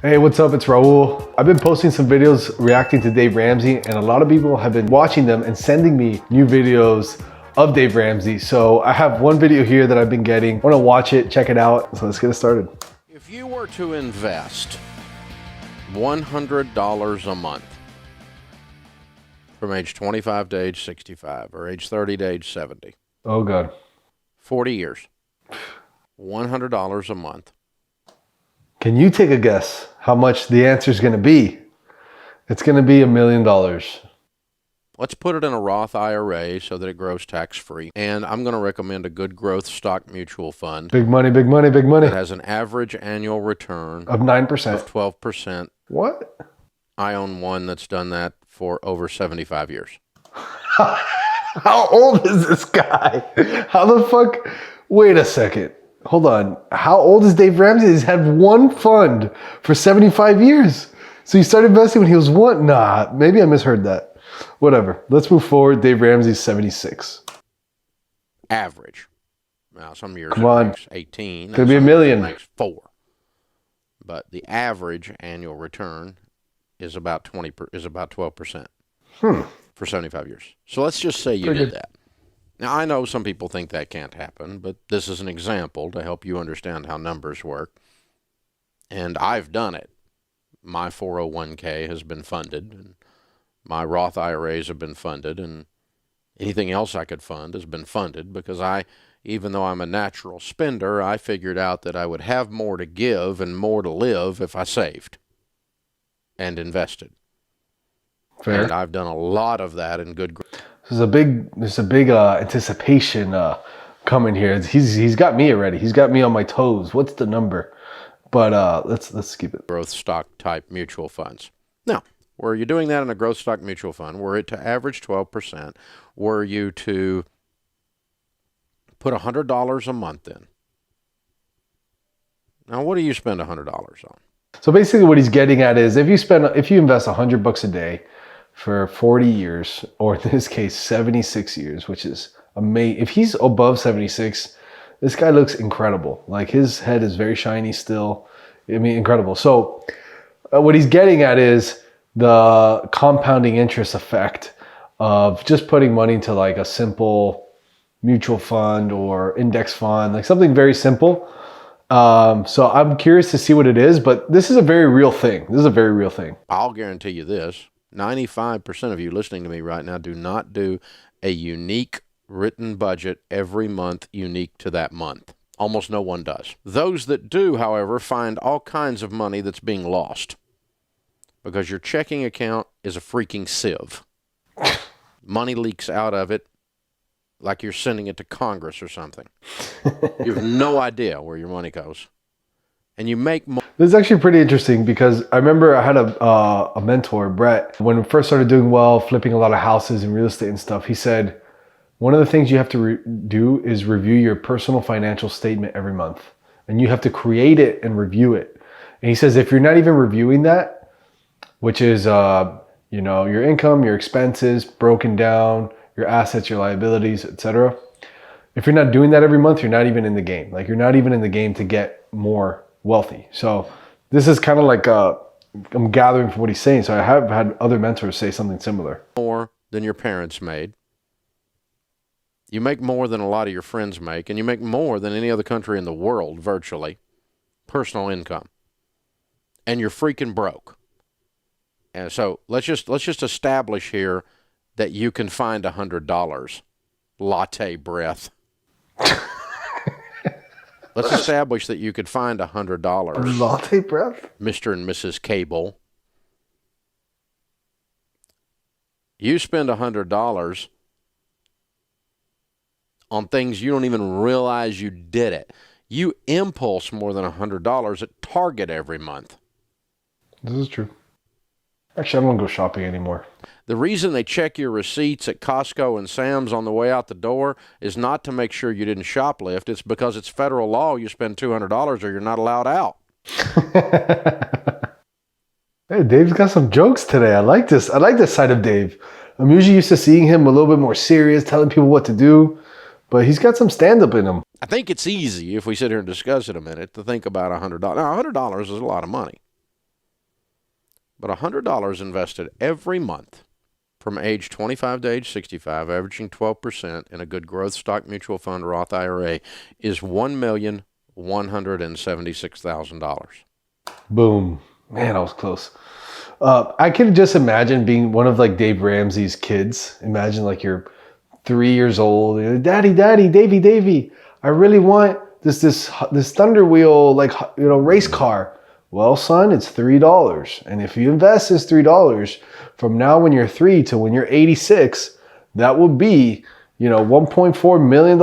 Hey, what's up? It's Raul. I've been posting some videos reacting to Dave Ramsey, and a lot of people have been watching them and sending me new videos of Dave Ramsey. So I have one video here that I've been getting. I want to watch it, check it out. So let's get it started. If you were to invest $100 a month from age 25 to age 65 or age 30 to age 70. Oh God. 40 years. $100 a month. Can you take a guess how much the answer is going to be? It's going to be $1 million. Let's put it in a Roth IRA so that it grows tax-free. And I'm going to recommend a good growth stock mutual fund. Big money, big money, big money. It has an average annual return of 9%. Of 12%. What? I own one that's done that for over 75 years. How old is this guy? How the fuck? Wait a second. Hold on. How old is Dave Ramsey? He's had one fund for 75 years. So he started investing when he was what? Nah, maybe I misheard that. Whatever. Let's move forward. Dave Ramsey's 76. Average. Now, some years Come on. 18. Could be $1 million. Makes 4. But the average annual return is about 12% for 75 years. So let's just say you did that. Now, I know some people think that can't happen, but this is an example to help you understand how numbers work. And I've done it. My 401k has been funded, and my Roth IRAs have been funded, and anything else I could fund has been funded because even though I'm a natural spender, I figured out that I would have more to give and more to live if I saved and invested. Fair. And I've done a lot of that in good growth. There's a big anticipation coming here. He's got me already. He's got me on my toes. What's the number? But let's keep it. Growth stock type mutual funds. Now, were you doing that in a growth stock mutual fund? Were it to average 12%? Were you to put $100 a month in? Now, what do you spend $100 on? So basically, what he's getting at is if you invest $100 a day for 40 years, or in this case 76 years, which is amazing. If he's above 76, this guy looks incredible. Like, his head is very shiny still. I mean, incredible. So what he's getting at is the compounding interest effect of just putting money into like a simple mutual fund or index fund, like something very simple. So I'm curious to see what it is, but this is a very real thing. This is a very real thing. I'll guarantee you this. 95% of you listening to me right now do not do a unique written budget every month unique to that month. Almost no one does. Those that do, however, find all kinds of money that's being lost because your checking account is a freaking sieve. Money leaks out of it like you're sending it to Congress or something. You have no idea where your money goes. And you make more. This is actually pretty interesting because I remember I had a mentor, Brett, when we first started doing well, flipping a lot of houses and real estate and stuff. He said, one of the things you have to do is review your personal financial statement every month. And you have to create it and review it. And he says, if you're not even reviewing that, which is, your income, your expenses broken down, your assets, your liabilities, etc. If you're not doing that every month, you're not even in the game. Like, you're not even in the game to get more wealthy. So this is kind of like I'm gathering from what he's saying. So I have had other mentors say something similar. More than your parents made. You make more than a lot of your friends make, and you make more than any other country in the world, virtually. Personal income. And you're freaking broke. And so let's just establish here that you can find $100. Latte breath. Let's establish that you could find $100. Latte breath? Mr. and Mrs. Cable. You spend $100 on things you don't even realize you did it. You impulse more than $100 at Target every month. This is true. Actually, I don't go shopping anymore. The reason they check your receipts at Costco and Sam's on the way out the door is not to make sure you didn't shoplift. It's because it's federal law. You spend $200 or you're not allowed out. Hey, Dave's got some jokes today. I like this. I like this side of Dave. I'm usually used to seeing him a little bit more serious, telling people what to do. But he's got some stand-up in him. I think it's easy, if we sit here and discuss it a minute, to think about $100. Now, $100 is a lot of money. But $100 invested every month from age 25 to age 65, averaging 12% in a good growth stock mutual fund Roth IRA, is $1,176,000. Boom. Man, I was close. I can just imagine being one of like Dave Ramsey's kids. Imagine like you're 3 years old. Daddy, Davy, I really want this Thunder Wheel, like, race car. Well, son, it's $3. And if you invest this $3 from now when you're 3 to when you're 86, that will be, $1.4 million.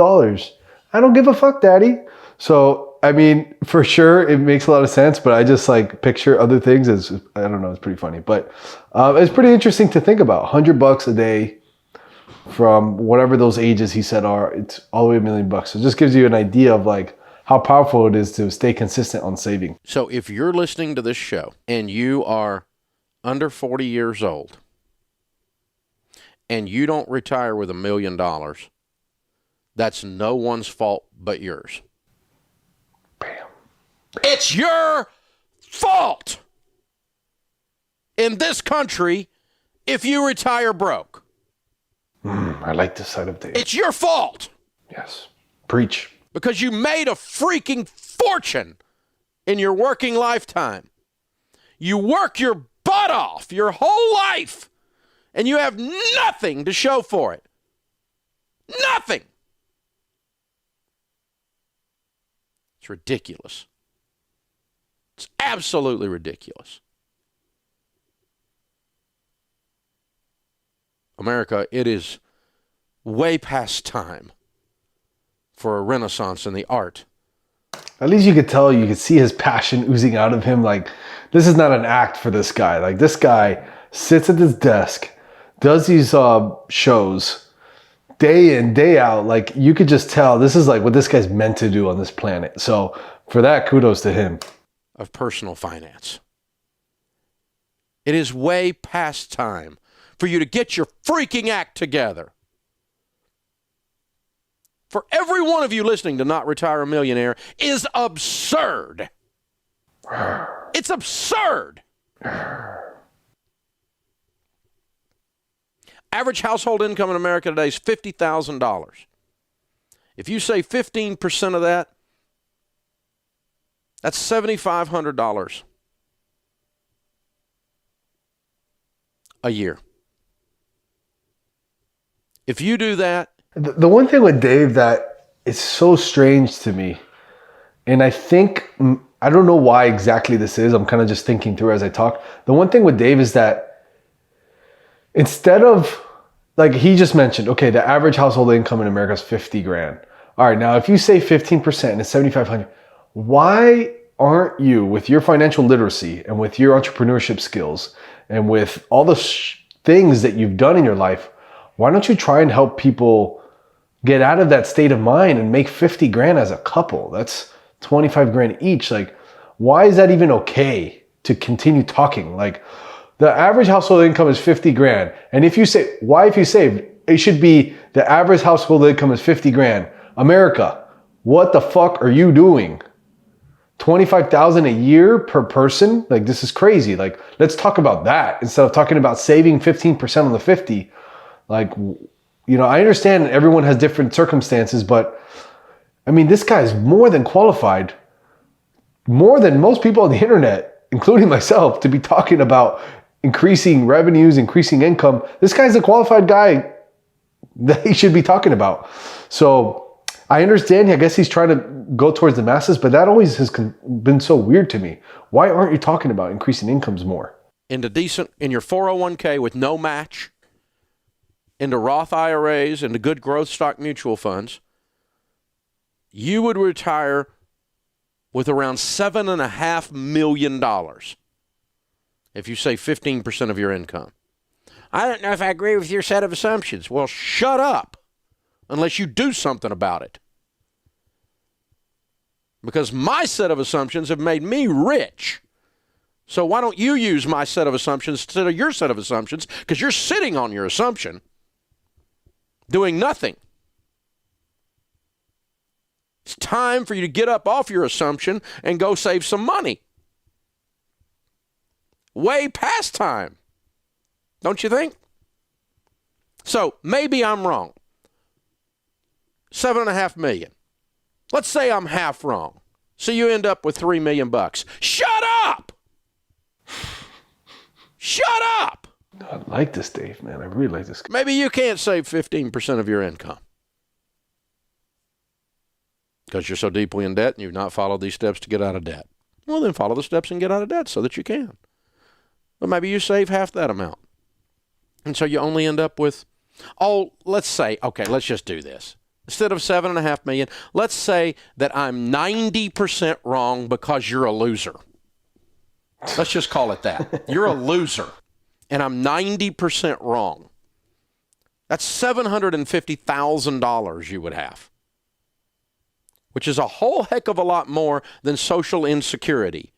I don't give a fuck, Daddy. So, I mean, for sure, it makes a lot of sense, but I just like picture other things as, I don't know, it's pretty funny. But it's pretty interesting to think about. $100 a day from whatever those ages he said are, it's all the way $1 million. So it just gives you an idea of like how powerful it is to stay consistent on saving. So if you're listening to this show and you are under 40 years old and you don't retire with $1 million, that's no one's fault but yours. Bam. It's your fault in this country if you retire broke. I like this side of things. It's your fault. Yes. Preach. Because you made a freaking fortune in your working lifetime. You work your butt off your whole life, and you have nothing to show for it. Nothing. It's ridiculous. It's absolutely ridiculous. America, it is way past time for a renaissance in the art. At least you could see his passion oozing out of him. Like, this is not an act for this guy. Like, this guy sits at his desk, does these shows day in, day out. Like, you could just tell this is like what this guy's meant to do on this planet. So for that, kudos to him. Of personal finance. It is way past time for you to get your freaking act together. For every one of you listening to Not Retire a Millionaire is absurd. It's absurd. Average household income in America today is $50,000. If you say 15% of that, that's $7,500 a year. If you do that, the one thing with Dave that is so strange to me, and I think, I don't know why exactly this is, I'm kind of just thinking through as I talk. The one thing with Dave is that instead of, like he just mentioned, okay, the average household income in America is 50 grand. All right, now if you say 15% and it's 7,500, why aren't you, with your financial literacy and with your entrepreneurship skills and with all the things that you've done in your life, why don't you try and help people get out of that state of mind and make 50 grand as a couple? That's 25 grand each. Like, why is that even okay to continue talking? Like, the average household income is 50 grand. And if you say, if you say it should be the average household income is 50 grand. America, what the fuck are you doing? 25,000 a year per person? Like, this is crazy. Like, let's talk about that instead of talking about saving 15% on the 50. Like, I understand everyone has different circumstances, but I mean, this guy's more than qualified, more than most people on the internet, including myself, to be talking about increasing revenues, increasing income. This guy's a qualified guy that he should be talking about. So I understand, I guess he's trying to go towards the masses, but that always has been so weird to me. Why aren't you talking about increasing incomes more? In your 401k with no match, into Roth IRAs, into good growth stock mutual funds, you would retire with around $7.5 million if you say 15% of your income. I don't know if I agree with your set of assumptions. Well, shut up unless you do something about it. Because my set of assumptions have made me rich. So why don't you use my set of assumptions instead of your set of assumptions? Because you're sitting on your assumption, doing nothing. It's time for you to get up off your assumption and go save some money. Way past time. Don't you think? So maybe I'm wrong. $7.5 million. Let's say I'm half wrong. So you end up with $3 million. Shut up! Shut up! I like this, Dave, man. I really like this. Maybe you can't save 15% of your income because you're so deeply in debt and you've not followed these steps to get out of debt. Well, then follow the steps and get out of debt so that you can. But maybe you save half that amount. And so you only end up with, let's say, okay, let's just do this. Instead of $7.5 million, let's say that I'm 90% wrong because you're a loser. Let's just call it that. You're a loser, and I'm 90% wrong. That's $750,000 you would have, which is a whole heck of a lot more than social insecurity.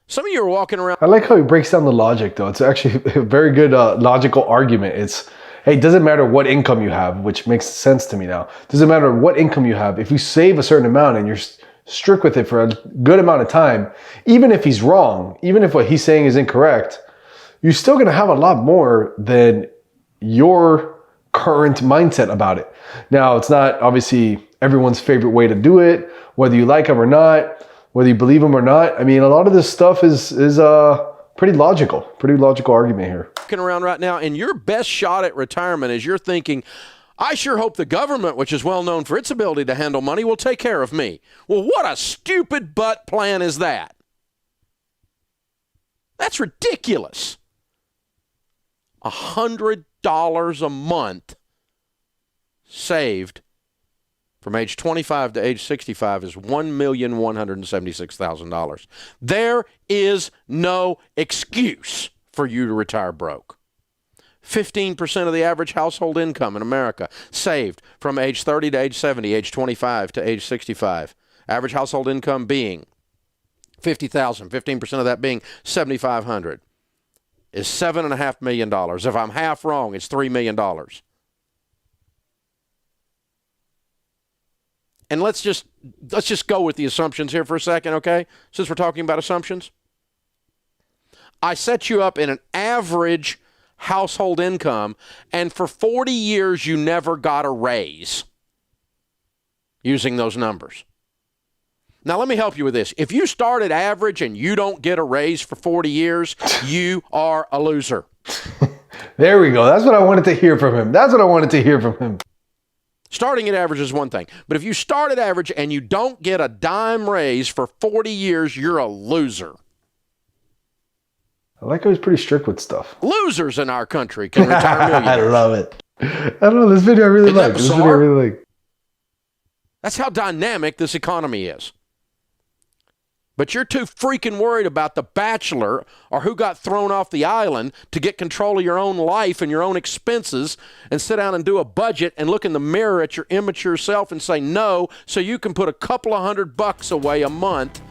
Some of you are walking around. I like how he breaks down the logic, though. It's actually a very good logical argument. It's, hey, it doesn't matter what income you have, which makes sense to me now. It doesn't matter what income you have. If you save a certain amount and you're strict with it for a good amount of time, even if he's wrong, even if what he's saying is incorrect, you're still going to have a lot more than your current mindset about it. Now, it's not obviously everyone's favorite way to do it, whether you like them or not, whether you believe them or not. I mean, a lot of this stuff is pretty logical argument here. Walking around right now, and your best shot at retirement is you're thinking, I sure hope the government, which is well known for its ability to handle money, will take care of me. Well, what a stupid butt plan is that? That's ridiculous. $100 a month saved from age 25 to age 65 is $1,176,000. There is no excuse for you to retire broke. 15% of the average household income in America saved from age 30 to age 70, age 25 to age 65. Average household income being $50,000, 15% of that being $7,500 is $7.5 million. If I'm half wrong, it's $3 million. And let's just go with the assumptions here for a second, okay? Since we're talking about assumptions. I set you up in an average household income, and for 40 years you never got a raise using those numbers. Now, let me help you with this. If you started average and you don't get a raise for 40 years, you are a loser. There we go. That's what I wanted to hear from him. Starting at average is one thing, but if you start at average and you don't get a dime raise for 40 years, you're a loser. I like how he's pretty strict with stuff. Losers in our country can retire millionaires. I love it. I don't know. This video I really like. That's how dynamic this economy is. But you're too freaking worried about The Bachelor or who got thrown off the island to get control of your own life and your own expenses and sit down and do a budget and look in the mirror at your immature self and say no so you can put a couple of $100 away a month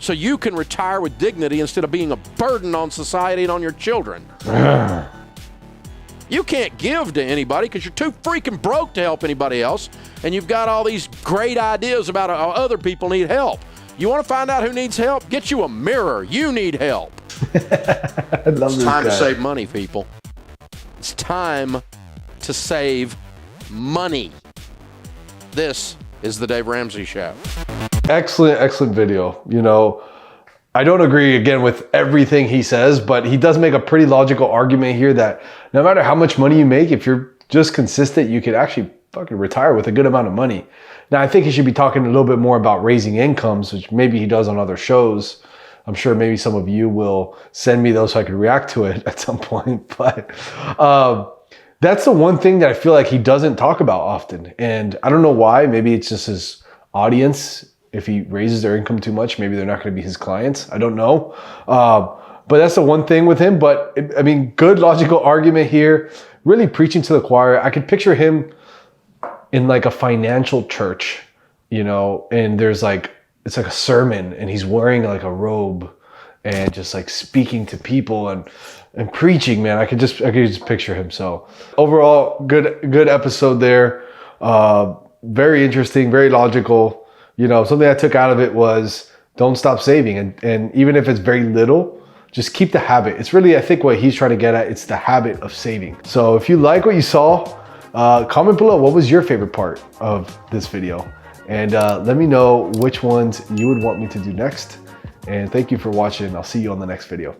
so you can retire with dignity instead of being a burden on society and on your children. You can't give to anybody because you're too freaking broke to help anybody else, and you've got all these great ideas about how other people need help. You want to find out who needs help? Get you a mirror. You need help. I love it's time to save money, people. It's time to save money. This is the Dave Ramsey Show. Excellent video. You know, I don't agree again with everything he says, but he does make a pretty logical argument here that no matter how much money you make, if you're just consistent, you could actually fucking retire with a good amount of money. Now, I think he should be talking a little bit more about raising incomes, which maybe he does on other shows. I'm sure maybe some of you will send me those so I could react to it at some point. But that's the one thing that I feel like he doesn't talk about often. And I don't know why. Maybe it's just his audience. If he raises their income too much, maybe they're not going to be his clients. I don't know. But that's the one thing with him. But I mean, good logical argument here. Really preaching to the choir. I could picture him in like a financial church, you know, and there's like, it's like a sermon and he's wearing like a robe and just like speaking to people and preaching, man. I could just picture him. So overall, good episode there. Very interesting, very logical, you know, something I took out of it was don't stop saving. And even if it's very little, just keep the habit. It's really, I think what he's trying to get at, it's the habit of saving. So if you like what you saw, comment below, what was your favorite part of this video? And let me know which ones you would want me to do next. And thank you for watching. I'll see you on the next video.